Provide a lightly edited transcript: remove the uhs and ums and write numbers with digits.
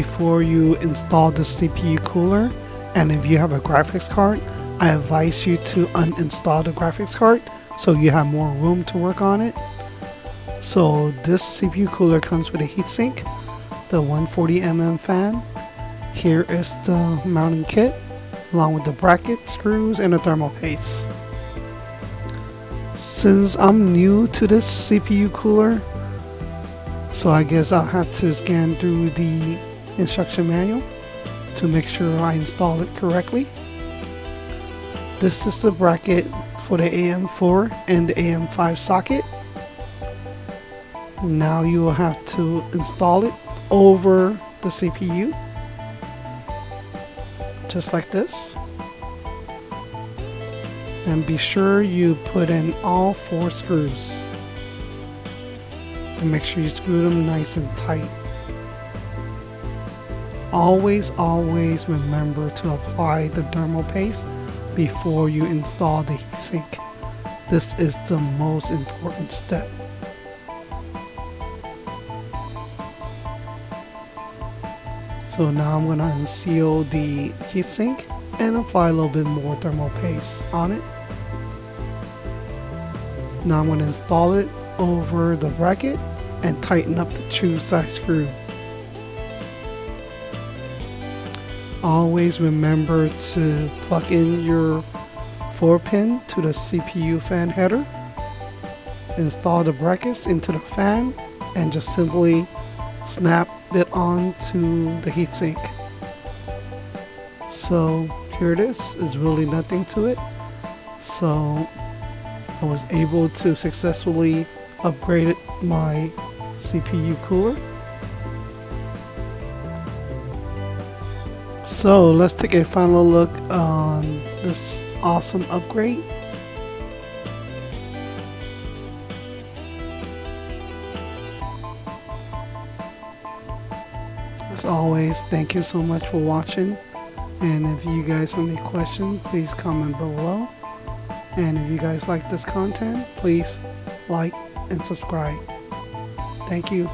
Before you install the CPU cooler, and if you have a graphics card, I advise you to uninstall the graphics card so you have more room to work on it. So this CPU cooler comes with a heatsink, the 140mm fan. Here is the mounting kit along with the bracket, screws, and a thermal paste. Since I'm new to this CPU cooler, so I guess I'll have to scan through the instruction manual to make sure I install it correctly. This is the bracket for the AM4 and the AM5 socket. Now you will have to install it over the CPU, just like this. And be sure you put in all 4 screws. And make sure you screw them nice and tight. Always remember to apply the thermal paste before you install the heatsink. This is the most important step. So now I'm going to unseal the heatsink and apply a little bit more thermal paste on it. Now I'm going to install it over the bracket and tighten up the true size screw. Always remember to plug in your 4-pin to the CPU fan header. Install the brackets into the fan and just simply snap it onto the heatsink. So here it is. It's really nothing to it. So I was able to successfully upgrade my CPU cooler. So let's take a final look on this awesome upgrade. As always, thank you so much for watching, and if you guys have any questions, please comment below. And if you guys like this content, please like and subscribe. Thank you.